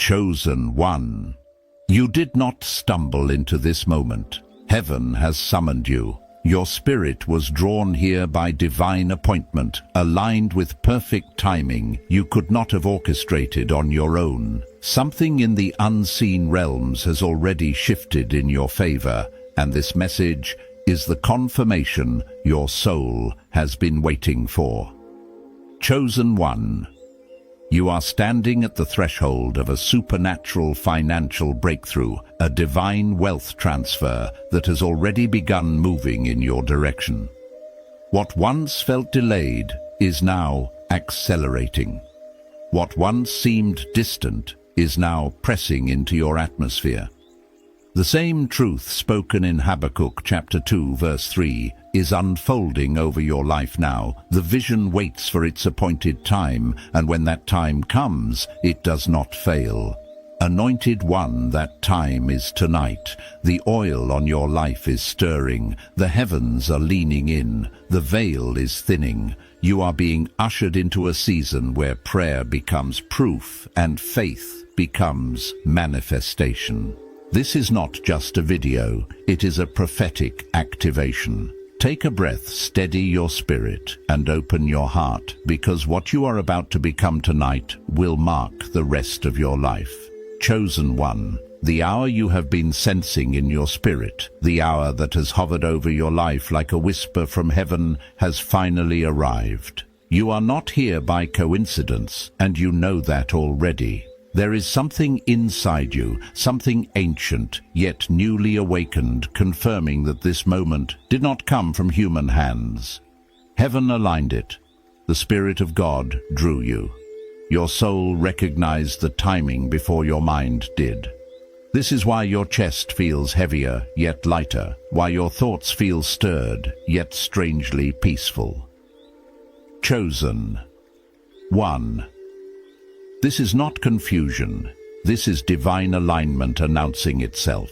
Chosen one. You did not stumble into this moment. Heaven has summoned you. Your spirit was drawn here by divine appointment, aligned with perfect timing you could not have orchestrated on your own. Something in the unseen realms has already shifted in your favor, and this message is the confirmation your soul has been waiting for. Chosen one. You are standing at the threshold of a supernatural financial breakthrough, a divine wealth transfer that has already begun moving in your direction. What once felt delayed is now accelerating. What once seemed distant is now pressing into your atmosphere. The same truth spoken in Habakkuk chapter 2 verse 3 is unfolding over your life now. The vision waits for its appointed time, and when that time comes, it does not fail. Anointed one, that time is tonight. The oil on your life is stirring. The heavens are leaning in. The veil is thinning. You are being ushered into a season where prayer becomes proof and faith becomes manifestation. This is not just a video, it is a prophetic activation. Take a breath, steady your spirit, and open your heart, because what you are about to become tonight will mark the rest of your life. Chosen one, the hour you have been sensing in your spirit, the hour that has hovered over your life like a whisper from heaven, has finally arrived. You are not here by coincidence, and you know that already. There is something inside you, something ancient, yet newly awakened, confirming that this moment did not come from human hands. Heaven aligned it. The Spirit of God drew you. Your soul recognized the timing before your mind did. This is why your chest feels heavier, yet lighter, why your thoughts feel stirred, yet strangely peaceful. Chosen. 1. This is not confusion. This is divine alignment announcing itself.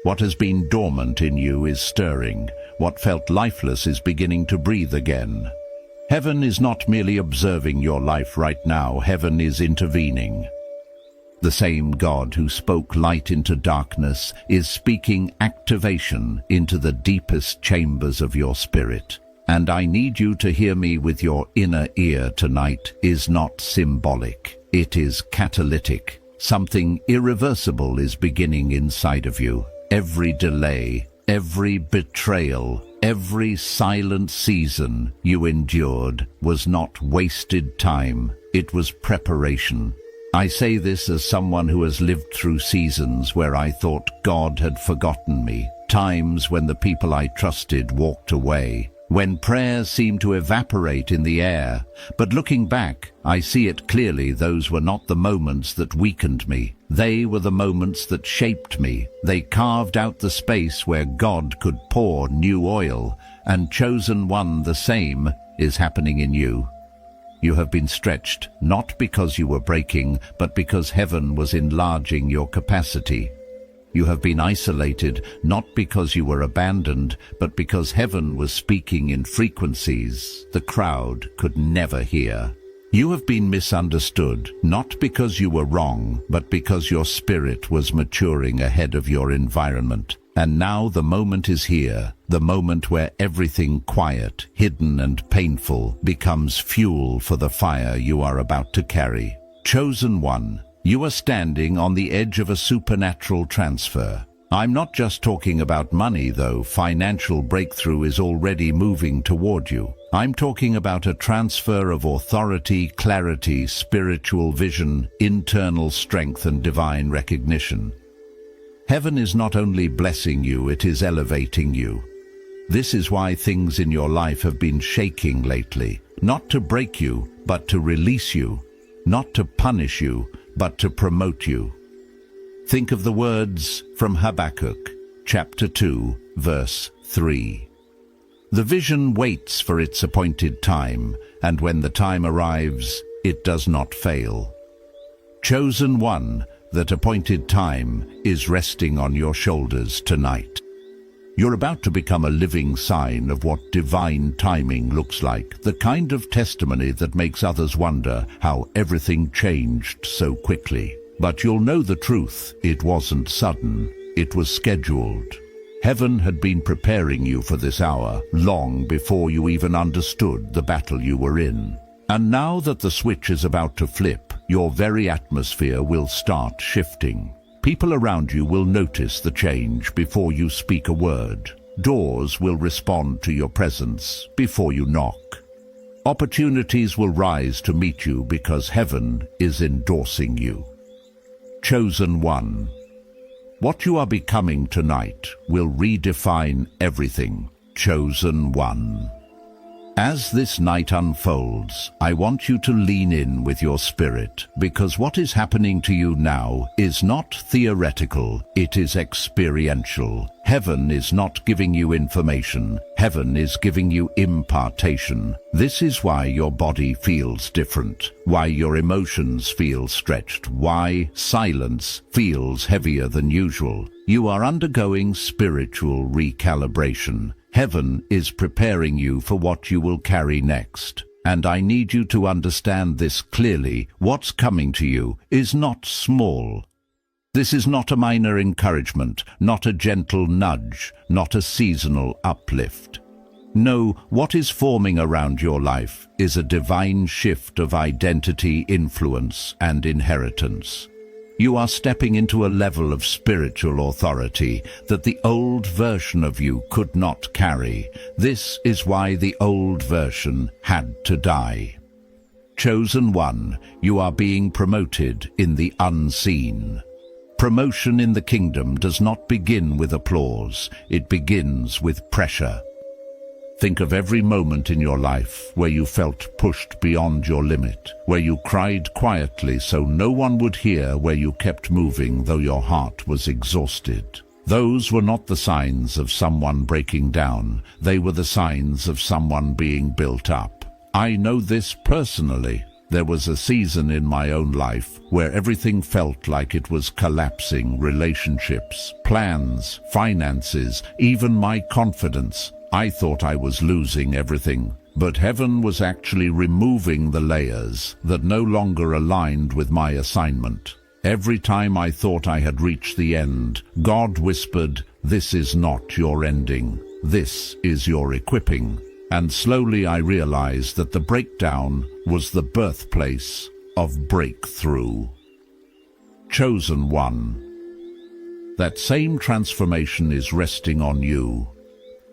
What has been dormant in you is stirring. What felt lifeless is beginning to breathe again. Heaven is not merely observing your life right now. Heaven is intervening. The same God who spoke light into darkness is speaking activation into the deepest chambers of your spirit. And I need you to hear me with your inner ear tonight. Is not symbolic. It is catalytic. Something irreversible is beginning inside of you. Every delay, every betrayal, every silent season you endured was not wasted time. It was preparation. I say this as someone who has lived through seasons where I thought God had forgotten me. Times when the people I trusted walked away. When prayers seemed to evaporate in the air. But looking back, I see it clearly. Those were not the moments that weakened me. They were the moments that shaped me. They carved out the space where God could pour new oil. And chosen one, the same is happening in you. You have been stretched, not because you were breaking, but because heaven was enlarging your capacity. You have been isolated, not because you were abandoned, but because heaven was speaking in frequencies the crowd could never hear. You have been misunderstood, not because you were wrong, but because your spirit was maturing ahead of your environment. And now the moment is here, the moment where everything quiet, hidden and painful becomes fuel for the fire you are about to carry. Chosen one. You are standing on the edge of a supernatural transfer. I'm not just talking about money, though. Financial breakthrough is already moving toward you. I'm talking about a transfer of authority, clarity, spiritual vision, internal strength and divine recognition. Heaven is not only blessing you, it is elevating you. This is why things in your life have been shaking lately. Not to break you, but to release you. Not to punish you, but to promote you. Think of the words from Habakkuk, chapter 2, verse 3. The vision waits for its appointed time, and when the time arrives, it does not fail. Chosen one, that appointed time is resting on your shoulders tonight. You're about to become a living sign of what divine timing looks like, the kind of testimony that makes others wonder how everything changed so quickly. But you'll know the truth. It wasn't sudden. It was scheduled. Heaven had been preparing you for this hour long before you even understood the battle you were in. And now that the switch is about to flip, your very atmosphere will start shifting. People around you will notice the change before you speak a word. Doors will respond to your presence before you knock. Opportunities will rise to meet you because heaven is endorsing you. Chosen one. What you are becoming tonight will redefine everything. Chosen one. As this night unfolds, I want you to lean in with your spirit, because what is happening to you now is not theoretical, it is experiential. Heaven is not giving you information, heaven is giving you impartation. This is why your body feels different, why your emotions feel stretched, why silence feels heavier than usual. You are undergoing spiritual recalibration. Heaven is preparing you for what you will carry next. And I need you to understand this clearly. What's coming to you is not small. This is not a minor encouragement, not a gentle nudge, not a seasonal uplift. No, what is forming around your life is a divine shift of identity, influence, and inheritance. You are stepping into a level of spiritual authority that the old version of you could not carry. This is why the old version had to die. Chosen one, you are being promoted in the unseen. Promotion in the kingdom does not begin with applause, it begins with pressure. Think of every moment in your life where you felt pushed beyond your limit, where you cried quietly so no one would hear, where you kept moving though your heart was exhausted. Those were not the signs of someone breaking down, they were the signs of someone being built up. I know this personally. There was a season in my own life where everything felt like it was collapsing: relationships, plans, finances, even my confidence. I thought I was losing everything, but heaven was actually removing the layers that no longer aligned with my assignment. Every time I thought I had reached the end, God whispered, "This is not your ending. This is your equipping." And slowly I realized that the breakdown was the birthplace of breakthrough. Chosen one. That same transformation is resting on you.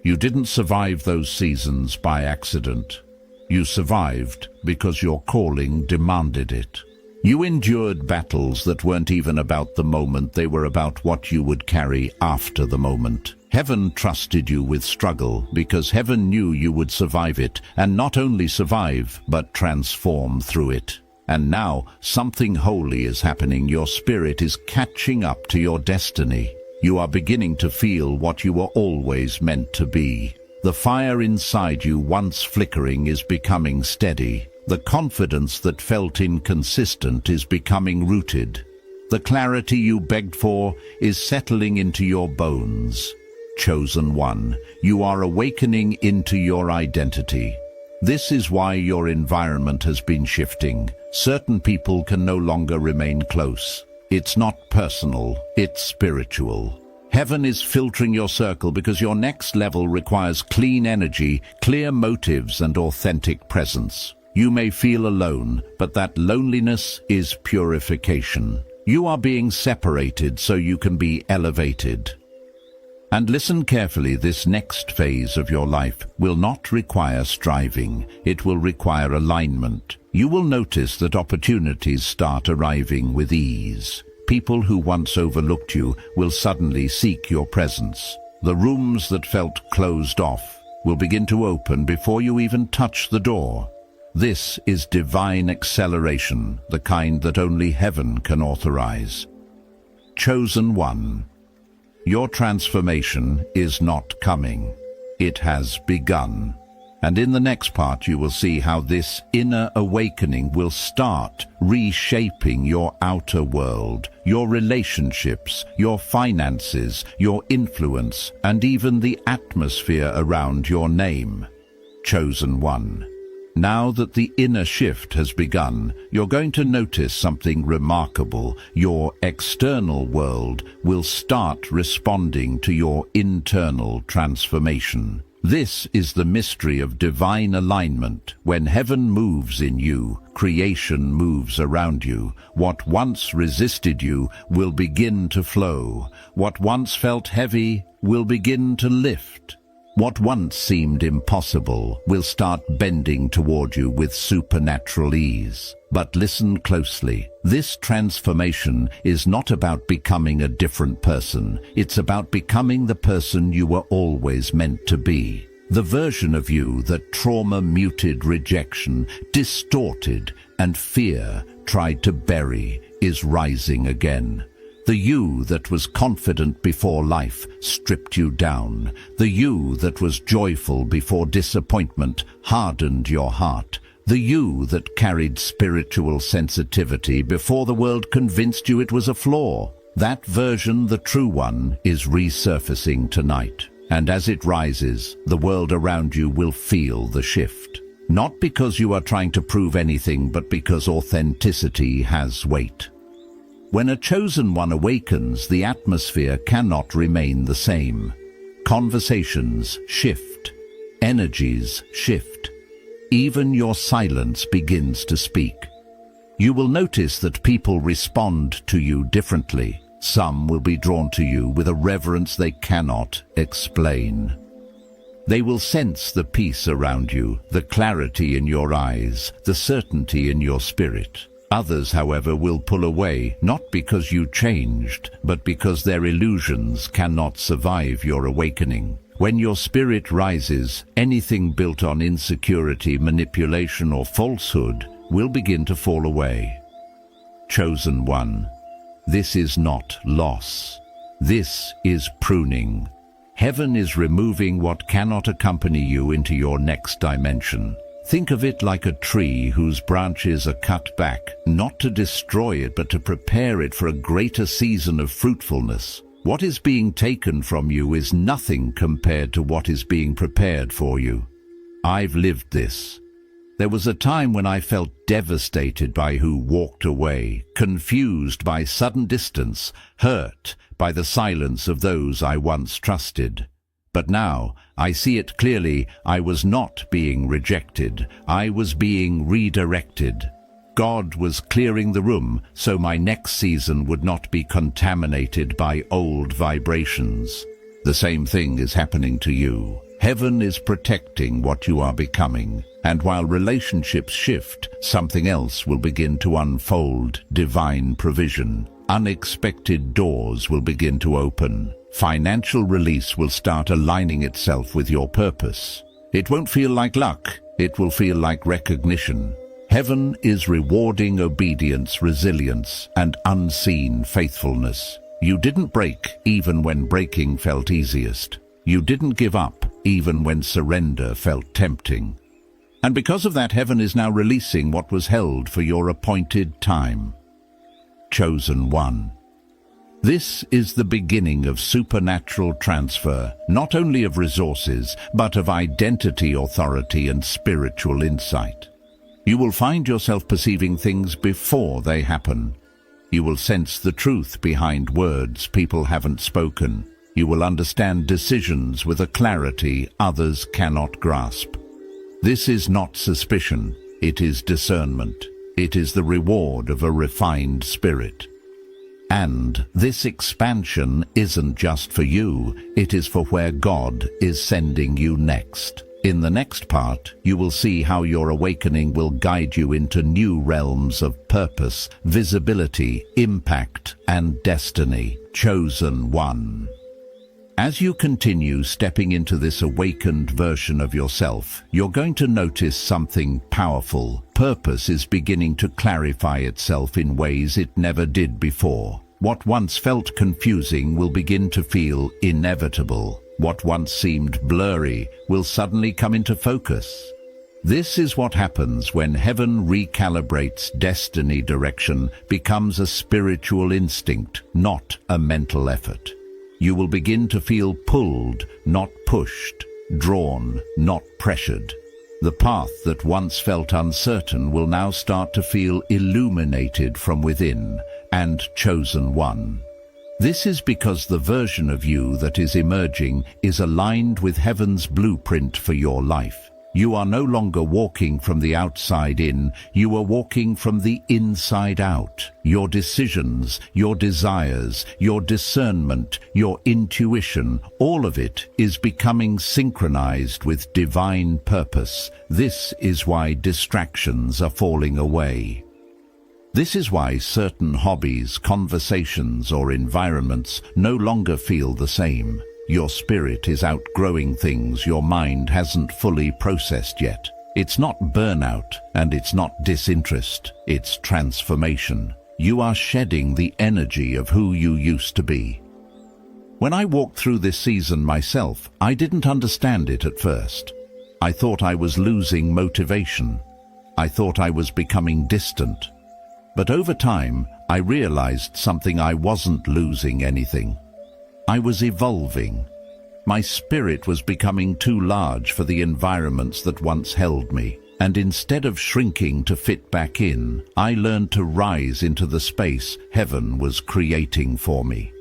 You didn't survive those seasons by accident. You survived because your calling demanded it. You endured battles that weren't even about the moment, they were about what you would carry after the moment. Heaven trusted you with struggle because heaven knew you would survive it, and not only survive, but transform through it. And now something holy is happening. Your spirit is catching up to your destiny. You are beginning to feel what you were always meant to be. The fire inside you, once flickering, is becoming steady. The confidence that felt inconsistent is becoming rooted. The clarity you begged for is settling into your bones. Chosen one, you are awakening into your identity. This is why your environment has been shifting. Certain people can no longer remain close. It's not personal, it's spiritual. Heaven is filtering your circle because your next level requires clean energy, clear motives, and authentic presence. You may feel alone, but that loneliness is purification. You are being separated so you can be elevated. And listen carefully, this next phase of your life will not require striving, it will require alignment. You will notice that opportunities start arriving with ease. People who once overlooked you will suddenly seek your presence. The rooms that felt closed off will begin to open before you even touch the door. This is divine acceleration, the kind that only heaven can authorize. Chosen one. Your transformation is not coming. It has begun. And in the next part you will see how this inner awakening will start reshaping your outer world, your relationships, your finances, your influence, and even the atmosphere around your name. Chosen one. Now that the inner shift has begun, you're going to notice something remarkable. Your external world will start responding to your internal transformation. This is the mystery of divine alignment. When heaven moves in you, creation moves around you. What once resisted you will begin to flow. What once felt heavy will begin to lift. What once seemed impossible will start bending toward you with supernatural ease. But listen closely. This transformation is not about becoming a different person. It's about becoming the person you were always meant to be. The version of you that trauma-muted rejection, distorted, and fear tried to bury is rising again. The you that was confident before life stripped you down. The you that was joyful before disappointment hardened your heart. The you that carried spiritual sensitivity before the world convinced you it was a flaw. That version, the true one, is resurfacing tonight. And as it rises, the world around you will feel the shift. Not because you are trying to prove anything, but because authenticity has weight. When a chosen one awakens, the atmosphere cannot remain the same. Conversations shift. Energies shift. Even your silence begins to speak. You will notice that people respond to you differently. Some will be drawn to you with a reverence they cannot explain. They will sense the peace around you, the clarity in your eyes, the certainty in your spirit. Others, however, will pull away, not because you changed, but because their illusions cannot survive your awakening. When your spirit rises, anything built on insecurity, manipulation, or falsehood will begin to fall away. Chosen one, this is not loss. This is pruning. Heaven is removing what cannot accompany you into your next dimension. Think of it like a tree whose branches are cut back, not to destroy it, but to prepare it for a greater season of fruitfulness. What is being taken from you is nothing compared to what is being prepared for you. I've lived this. There was a time when I felt devastated by who walked away, confused by sudden distance, hurt by the silence of those I once trusted. But now, I see it clearly. I was not being rejected. I was being redirected. God was clearing the room so my next season would not be contaminated by old vibrations. The same thing is happening to you. Heaven is protecting what you are becoming. And while relationships shift, something else will begin to unfold. Divine provision. Unexpected doors will begin to open. Financial release will start aligning itself with your purpose. It won't feel like luck. It will feel like recognition. Heaven is rewarding obedience, resilience, and unseen faithfulness. You didn't break even when breaking felt easiest. You didn't give up even when surrender felt tempting. And because of that, heaven is now releasing what was held for your appointed time. Chosen one. This is the beginning of supernatural transfer, not only of resources, but of identity, authority, and spiritual insight. You will find yourself perceiving things before they happen. You will sense the truth behind words people haven't spoken. You will understand decisions with a clarity others cannot grasp. This is not suspicion, it is discernment. It is the reward of a refined spirit. And this expansion isn't just for you, it is for where God is sending you next. In the next part, you will see how your awakening will guide you into new realms of purpose, visibility, impact, and destiny. Chosen one. As you continue stepping into this awakened version of yourself, you're going to notice something powerful. Purpose is beginning to clarify itself in ways it never did before. What once felt confusing will begin to feel inevitable. What once seemed blurry will suddenly come into focus. This is what happens when heaven recalibrates. Destiny direction becomes a spiritual instinct, not a mental effort. You will begin to feel pulled, not pushed, drawn, not pressured. The path that once felt uncertain will now start to feel illuminated from within and chosen one. This is because the version of you that is emerging is aligned with heaven's blueprint for your life. You are no longer walking from the outside in, you are walking from the inside out. Your decisions, your desires, your discernment, your intuition, all of it is becoming synchronized with divine purpose. This is why distractions are falling away. This is why certain hobbies, conversations, or environments no longer feel the same. Your spirit is outgrowing things your mind hasn't fully processed yet. It's not burnout and it's not disinterest, it's transformation. You are shedding the energy of who you used to be. When I walked through this season myself, I didn't understand it at first. I thought I was losing motivation. I thought I was becoming distant. But over time, I realized something: I wasn't losing anything. I was evolving. My spirit was becoming too large for the environments that once held me, and instead of shrinking to fit back in, I learned to rise into the space heaven was creating for me.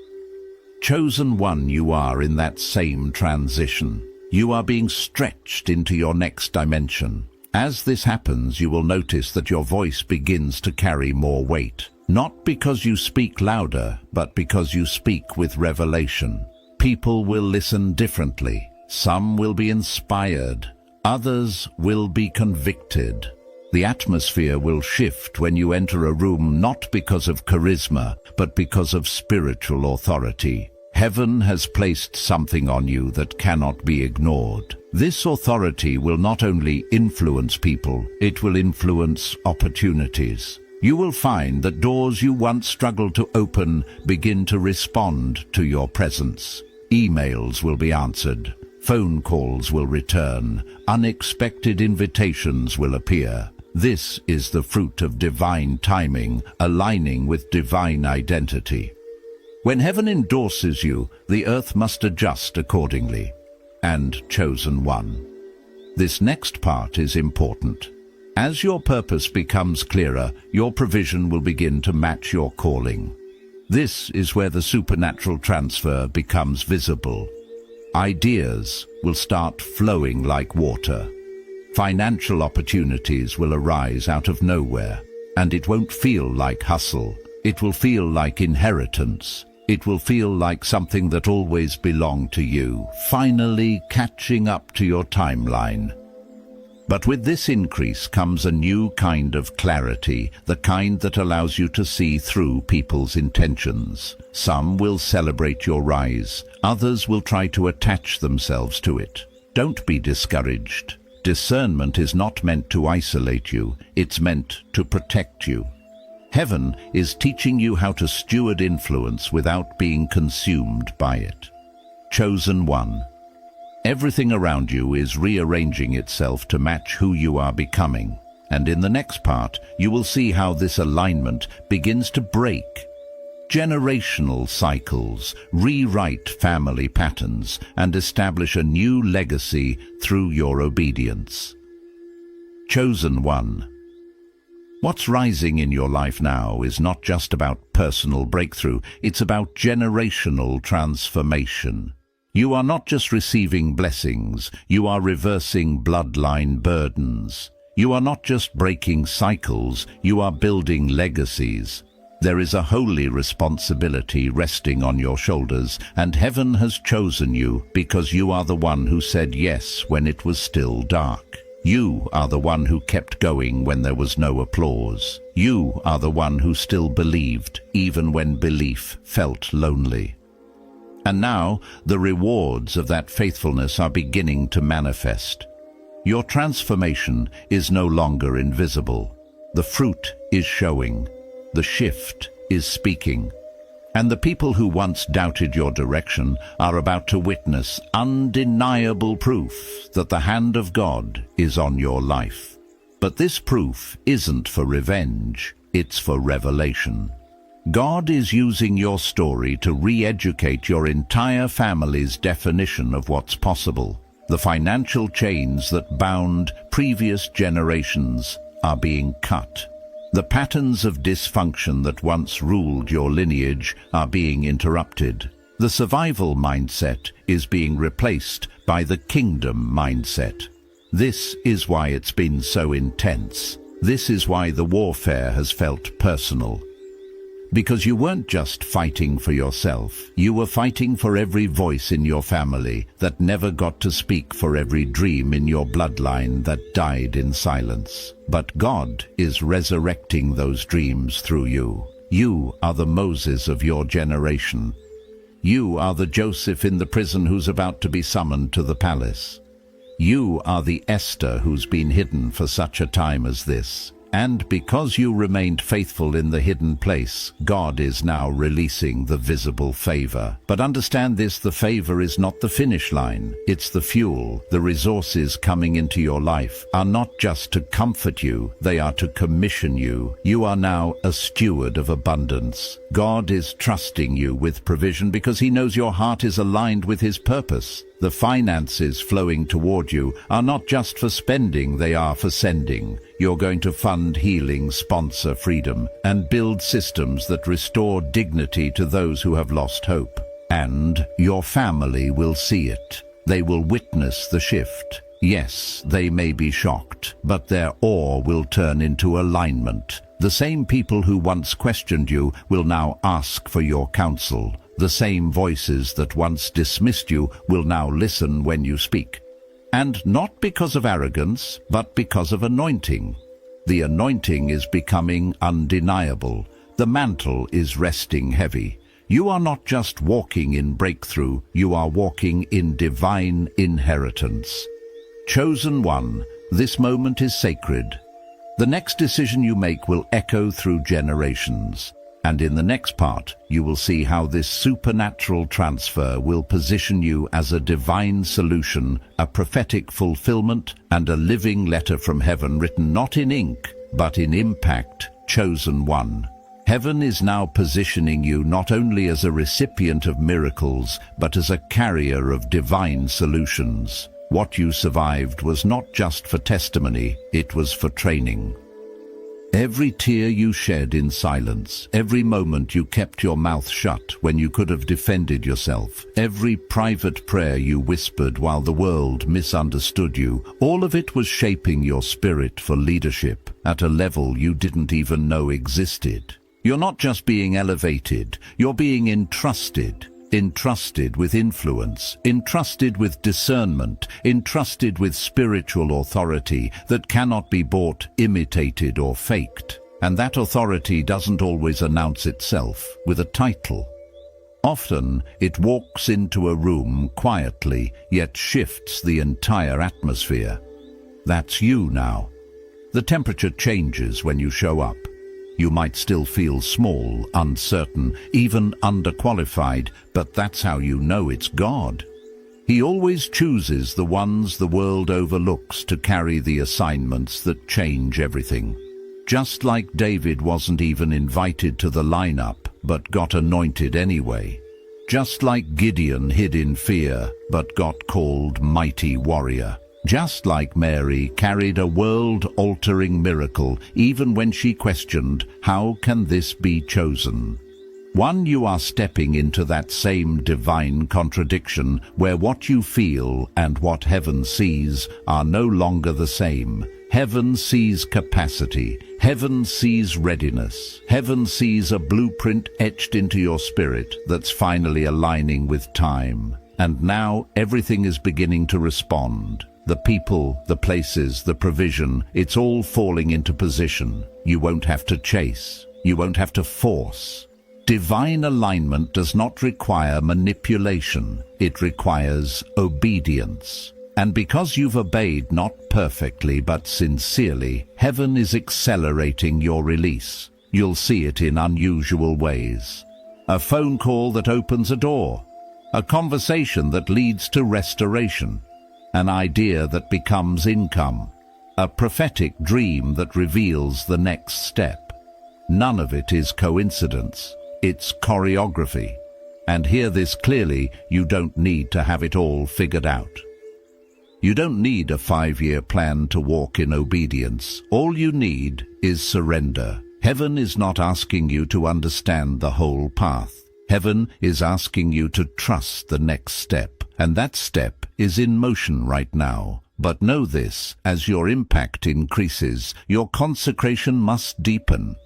Chosen one, you are in that same transition. You are being stretched into your next dimension. As this happens, you will notice that your voice begins to carry more weight. Not because you speak louder, but because you speak with revelation. People will listen differently. Some will be inspired. Others will be convicted. The atmosphere will shift when you enter a room, not because of charisma, but because of spiritual authority. Heaven has placed something on you that cannot be ignored. This authority will not only influence people, it will influence opportunities. You will find that doors you once struggled to open begin to respond to your presence. Emails will be answered. Phone calls will return. Unexpected invitations will appear. This is the fruit of divine timing, aligning with divine identity. When heaven endorses you, the earth must adjust accordingly. And chosen one. This next part is important. As your purpose becomes clearer, your provision will begin to match your calling. This is where the supernatural transfer becomes visible. Ideas will start flowing like water. Financial opportunities will arise out of nowhere, and it won't feel like hustle. It will feel like inheritance. It will feel like something that always belonged to you, finally catching up to your timeline. But with this increase comes a new kind of clarity, the kind that allows you to see through people's intentions. Some will celebrate your rise, others will try to attach themselves to it. Don't be discouraged. Discernment is not meant to isolate you, it's meant to protect you. Heaven is teaching you how to steward influence without being consumed by it. Chosen one. Everything around you is rearranging itself to match who you are becoming. And in the next part, you will see how this alignment begins to break generational cycles, rewrite family patterns, and establish a new legacy through your obedience. Chosen one. What's rising in your life now is not just about personal breakthrough, it's about generational transformation. You are not just receiving blessings, you are reversing bloodline burdens. You are not just breaking cycles, you are building legacies. There is a holy responsibility resting on your shoulders, and heaven has chosen you because you are the one who said yes when it was still dark. You are the one who kept going when there was no applause. You are the one who still believed, even when belief felt lonely. And now, the rewards of that faithfulness are beginning to manifest. Your transformation is no longer invisible. The fruit is showing. The shift is speaking. And the people who once doubted your direction are about to witness undeniable proof that the hand of God is on your life. But this proof isn't for revenge, it's for revelation. God is using your story to re-educate your entire family's definition of what's possible. The financial chains that bound previous generations are being cut. The patterns of dysfunction that once ruled your lineage are being interrupted. The survival mindset is being replaced by the kingdom mindset. This is why it's been so intense. This is why the warfare has felt personal. Because you weren't just fighting for yourself, you were fighting for every voice in your family that never got to speak, for every dream in your bloodline that died in silence. But God is resurrecting those dreams through you. You are the Moses of your generation. You are the Joseph in the prison who's about to be summoned to the palace. You are the Esther who's been hidden for such a time as this. And because you remained faithful in the hidden place, God is now releasing the visible favor. But understand this, the favor is not the finish line. It's the fuel. The resources coming into your life are not just to comfort you, they are to commission you. You are now a steward of abundance. God is trusting you with provision because He knows your heart is aligned with His purpose. The finances flowing toward you are not just for spending, they are for sending. You're going to fund healing, sponsor freedom, and build systems that restore dignity to those who have lost hope. And your family will see it. They will witness the shift. Yes, they may be shocked, but their awe will turn into alignment. The same people who once questioned you will now ask for your counsel. The same voices that once dismissed you will now listen when you speak. And not because of arrogance, but because of anointing. The anointing is becoming undeniable. The mantle is resting heavy. You are not just walking in breakthrough, you are walking in divine inheritance. Chosen one, this moment is sacred. The next decision you make will echo through generations. And in the next part, you will see how this supernatural transfer will position you as a divine solution, a prophetic fulfillment, and a living letter from heaven written not in ink, but in impact. Chosen one. Heaven is now positioning you not only as a recipient of miracles, but as a carrier of divine solutions. What you survived was not just for testimony, it was for training. Every tear you shed in silence, every moment you kept your mouth shut when you could have defended yourself, every private prayer you whispered while the world misunderstood you, all of it was shaping your spirit for leadership at a level you didn't even know existed. You're not just being elevated, you're being entrusted. Entrusted with influence, entrusted with discernment, entrusted with spiritual authority that cannot be bought, imitated, or faked. And that authority doesn't always announce itself with a title. Often it walks into a room quietly, yet shifts the entire atmosphere. That's you now. The temperature changes when you show up. You might still feel small, uncertain, even underqualified, but that's how you know it's God. He always chooses the ones the world overlooks to carry the assignments that change everything. Just like David wasn't even invited to the lineup, but got anointed anyway. Just like Gideon hid in fear, but got called mighty warrior. Just like Mary carried a world-altering miracle even when she questioned, how can this be chosen? You are stepping into that same divine contradiction where what you feel and what heaven sees are no longer the same. Heaven sees capacity. Heaven sees readiness. Heaven sees a blueprint etched into your spirit that's finally aligning with time. And now everything is beginning to respond. The people, the places, the provision, it's all falling into position. You won't have to chase. You won't have to force. Divine alignment does not require manipulation. It requires obedience. And because you've obeyed not perfectly but sincerely, heaven is accelerating your release. You'll see it in unusual ways. A phone call that opens a door. A conversation that leads to restoration. An idea that becomes income, a prophetic dream that reveals the next step. None of it is coincidence, it's choreography. And hear this clearly, you don't need to have it all figured out. You don't need a 5-year plan to walk in obedience. All you need is surrender. Heaven is not asking you to understand the whole path. Heaven is asking you to trust the next step, and that step is in motion right now. But know this, as your impact increases, your consecration must deepen.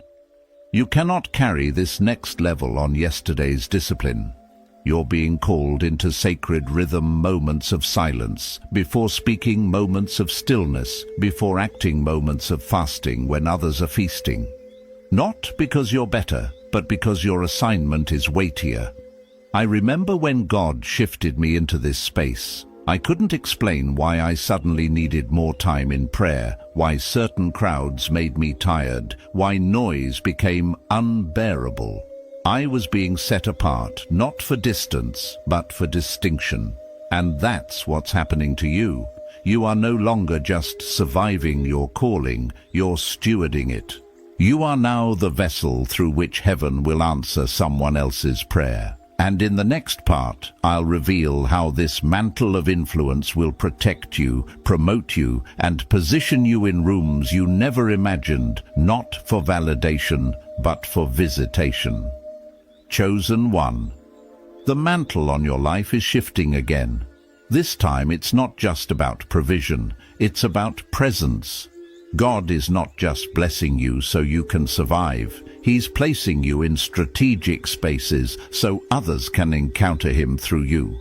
You cannot carry this next level on yesterday's discipline. You're being called into sacred rhythm moments of silence, before speaking moments of stillness, before acting moments of fasting when others are feasting. Not because you're better, but because your assignment is weightier. I remember when God shifted me into this space. I couldn't explain why I suddenly needed more time in prayer, why certain crowds made me tired, why noise became unbearable. I was being set apart, not for distance, but for distinction. And that's what's happening to you. You are no longer just surviving your calling, you're stewarding it. You are now the vessel through which heaven will answer someone else's prayer. And in the next part, I'll reveal how this mantle of influence will protect you, promote you, and position you in rooms you never imagined, not for validation, but for visitation. Chosen one. The mantle on your life is shifting again. This time it's not just about provision, it's about presence. God is not just blessing you so you can survive. He's placing you in strategic spaces so others can encounter him through you.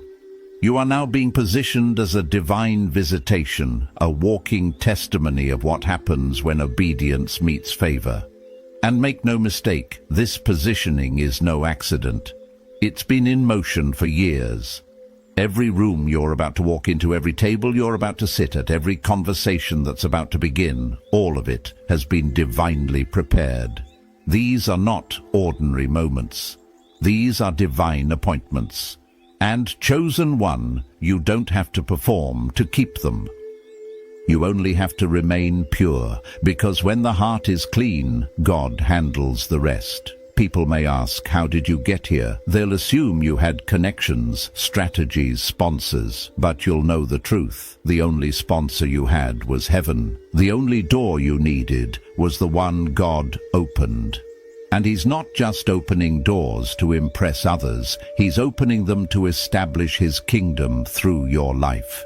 You are now being positioned as a divine visitation, a walking testimony of what happens when obedience meets favor. And make no mistake, this positioning is no accident. It's been in motion for years. Every room you're about to walk into, every table you're about to sit at, every conversation that's about to begin, all of it has been divinely prepared. These are not ordinary moments. These are divine appointments. And chosen one, you don't have to perform to keep them. You only have to remain pure, because when the heart is clean, God handles the rest. People may ask, how did you get here? They'll assume you had connections, strategies, sponsors, but you'll know the truth. The only sponsor you had was heaven. The only door you needed was the one God opened. And he's not just opening doors to impress others, he's opening them to establish his kingdom through your life.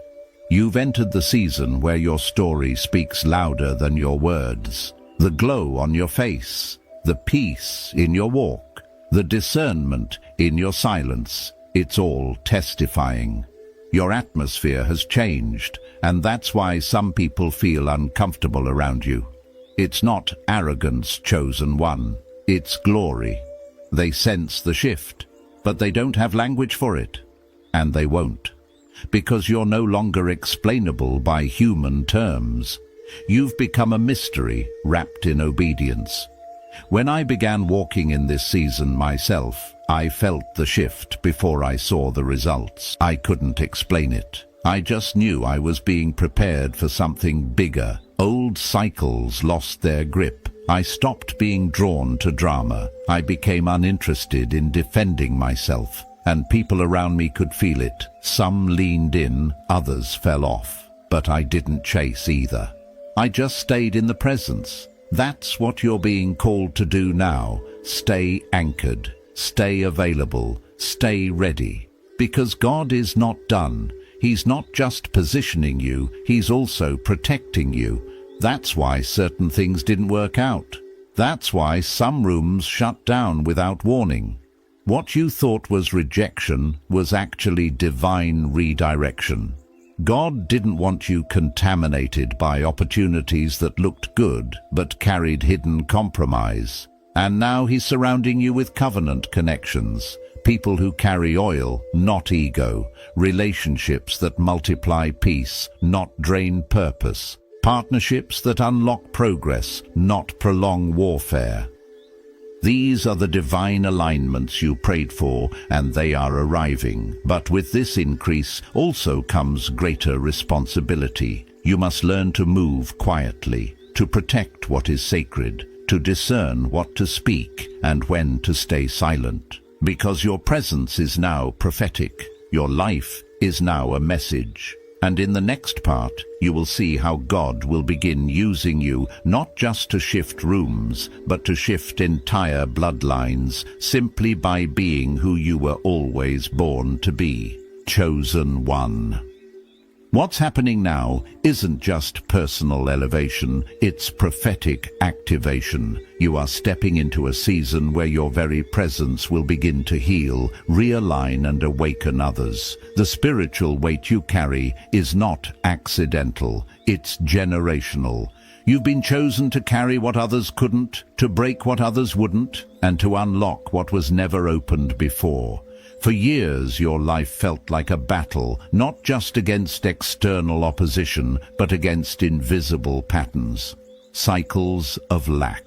You've entered the season where your story speaks louder than your words. The glow on your face, the peace in your walk, the discernment in your silence, it's all testifying. Your atmosphere has changed, and that's why some people feel uncomfortable around you. It's not arrogance, chosen one. It's glory. They sense the shift, but they don't have language for it. And they won't. Because you're no longer explainable by human terms. You've become a mystery wrapped in obedience. When I began walking in this season myself, I felt the shift before I saw the results. I couldn't explain it. I just knew I was being prepared for something bigger. Old cycles lost their grip. I stopped being drawn to drama. I became uninterested in defending myself, and people around me could feel it. Some leaned in, others fell off. But I didn't chase either. I just stayed in the presence. That's what you're being called to do now. Stay anchored, stay available, stay ready. Because God is not done. He's not just positioning you, he's also protecting you. That's why certain things didn't work out. That's why some rooms shut down without warning. What you thought was rejection was actually divine redirection. God didn't want you contaminated by opportunities that looked good but carried hidden compromise. And now he's surrounding you with covenant connections, people who carry oil, not ego, relationships that multiply peace, not drain purpose, partnerships that unlock progress, not prolong warfare. These are the divine alignments you prayed for, and they are arriving. But with this increase also comes greater responsibility. You must learn to move quietly, to protect what is sacred, to discern what to speak and when to stay silent. Because your presence is now prophetic. Your life is now a message. And in the next part, you will see how God will begin using you not just to shift rooms, but to shift entire bloodlines, simply by being who you were always born to be. Chosen one. What's happening now isn't just personal elevation, it's prophetic activation. You are stepping into a season where your very presence will begin to heal, realign and awaken others. The spiritual weight you carry is not accidental, it's generational. You've been chosen to carry what others couldn't, to break what others wouldn't, and to unlock what was never opened before. For years, your life felt like a battle, not just against external opposition, but against invisible patterns. Cycles of lack,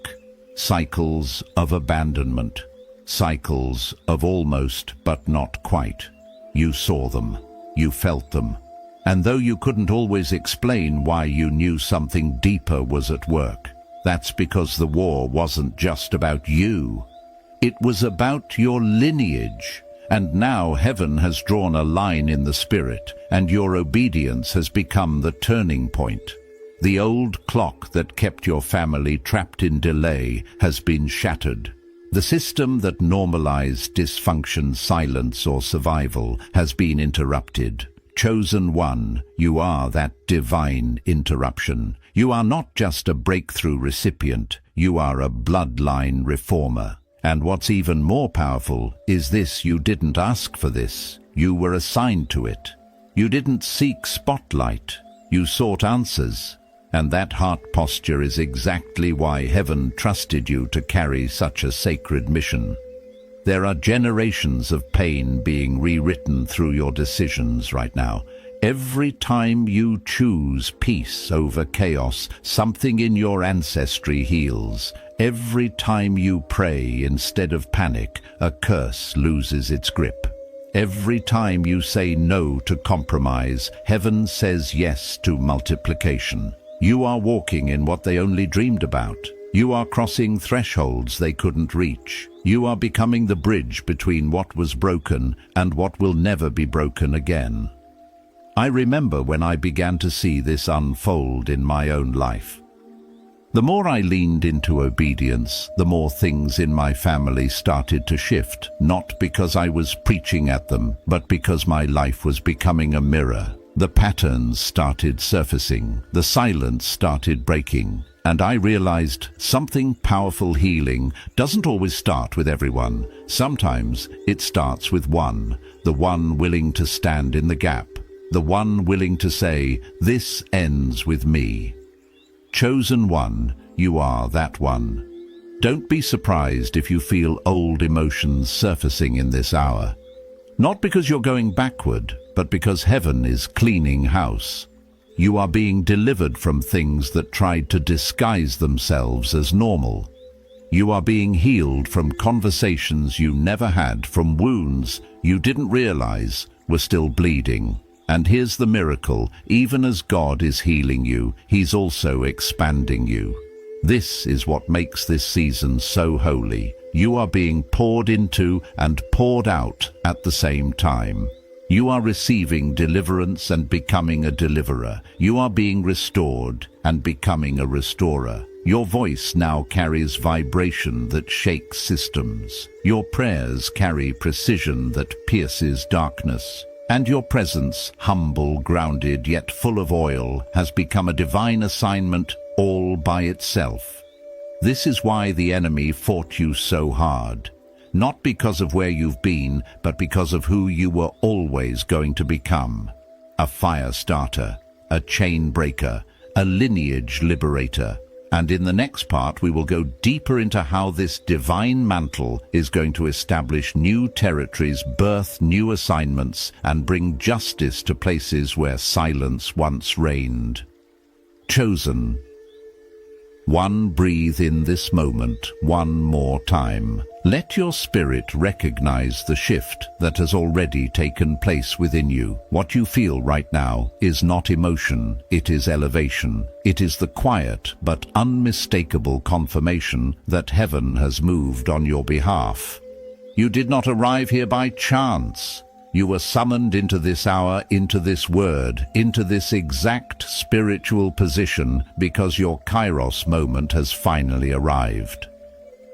cycles of abandonment, cycles of almost but not quite. You saw them, you felt them, and though you couldn't always explain why, you knew something deeper was at work. That's because the war wasn't just about you. It was about your lineage. And now heaven has drawn a line in the spirit, and your obedience has become the turning point. The old clock that kept your family trapped in delay has been shattered. The system that normalized dysfunction, silence, or survival has been interrupted. Chosen one, you are that divine interruption. You are not just a breakthrough recipient, you are a bloodline reformer. And what's even more powerful is this: you didn't ask for this, you were assigned to it. You didn't seek spotlight, you sought answers. And that heart posture is exactly why heaven trusted you to carry such a sacred mission. There are generations of pain being rewritten through your decisions right now. Every time you choose peace over chaos, something in your ancestry heals. Every time you pray instead of panic, a curse loses its grip. Every time you say no to compromise, heaven says yes to multiplication. You are walking in what they only dreamed about. You are crossing thresholds they couldn't reach. You are becoming the bridge between what was broken and what will never be broken again. I remember when I began to see this unfold in my own life. The more I leaned into obedience, the more things in my family started to shift, not because I was preaching at them, but because my life was becoming a mirror. The patterns started surfacing, the silence started breaking, and I realized something powerful. Healing doesn't always start with everyone. Sometimes it starts with one, the one willing to stand in the gap, the one willing to say, "This ends with me." Chosen one, you are that one. Don't be surprised if you feel old emotions surfacing in this hour. Not because you're going backward, but because heaven is cleaning house. You are being delivered from things that tried to disguise themselves as normal. You are being healed from conversations you never had, from wounds you didn't realize were still bleeding. And here's the miracle: even as God is healing you, He's also expanding you. This is what makes this season so holy. You are being poured into and poured out at the same time. You are receiving deliverance and becoming a deliverer. You are being restored and becoming a restorer. Your voice now carries vibration that shakes systems. Your prayers carry precision that pierces darkness. And your presence, humble, grounded, yet full of oil, has become a divine assignment all by itself. This is why the enemy fought you so hard. Not because of where you've been, but because of who you were always going to become. A fire starter, a chain breaker, a lineage liberator. And in the next part, we will go deeper into how this divine mantle is going to establish new territories, birth new assignments, and bring justice to places where silence once reigned. Chosen. One, breathe in this moment one more time. Let your spirit recognize the shift that has already taken place within you. What you feel right now is not emotion, it is elevation. It is the quiet but unmistakable confirmation that heaven has moved on your behalf. You did not arrive here by chance. You were summoned into this hour, into this word, into this exact spiritual position because your Kairos moment has finally arrived.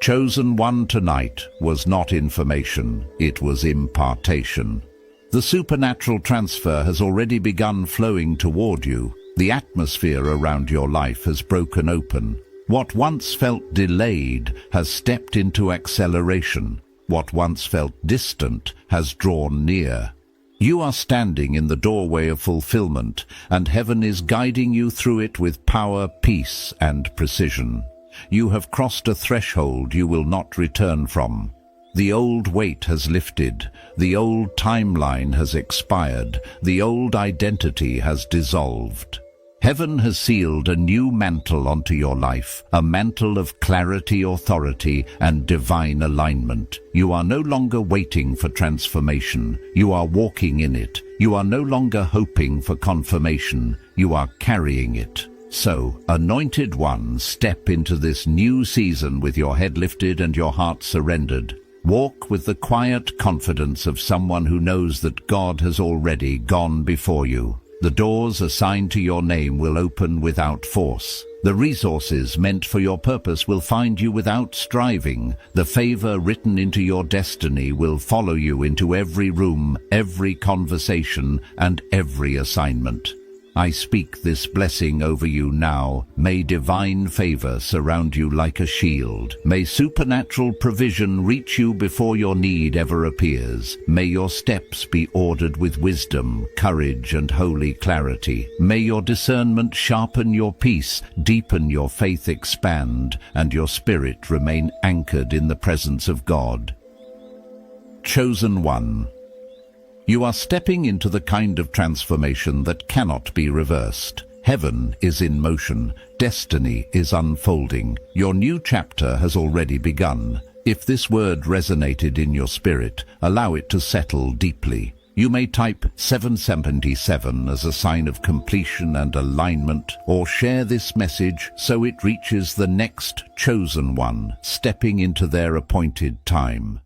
Chosen one tonight was not information, it was impartation. The supernatural transfer has already begun flowing toward you. The atmosphere around your life has broken open. What once felt delayed has stepped into acceleration. What once felt distant has drawn near. You are standing in the doorway of fulfillment, and heaven is guiding you through it with power, peace, and precision. You have crossed a threshold you will not return from. The old weight has lifted, the old timeline has expired, the old identity has dissolved. Heaven has sealed a new mantle onto your life, a mantle of clarity, authority, and divine alignment. You are no longer waiting for transformation. You are walking in it. You are no longer hoping for confirmation. You are carrying it. So, anointed one, step into this new season with your head lifted and your heart surrendered. Walk with the quiet confidence of someone who knows that God has already gone before you. The doors assigned to your name will open without force. The resources meant for your purpose will find you without striving. The favor written into your destiny will follow you into every room, every conversation, and every assignment. I speak this blessing over you now. May divine favor surround you like a shield. May supernatural provision reach you before your need ever appears. May your steps be ordered with wisdom, courage, and holy clarity. May your discernment sharpen your peace, deepen your faith, expand, and your spirit remain anchored in the presence of God. Chosen one. You are stepping into the kind of transformation that cannot be reversed. Heaven is in motion. Destiny is unfolding. Your new chapter has already begun. If this word resonated in your spirit, allow it to settle deeply. You may type 777 as a sign of completion and alignment, or share this message so it reaches the next chosen one, stepping into their appointed time.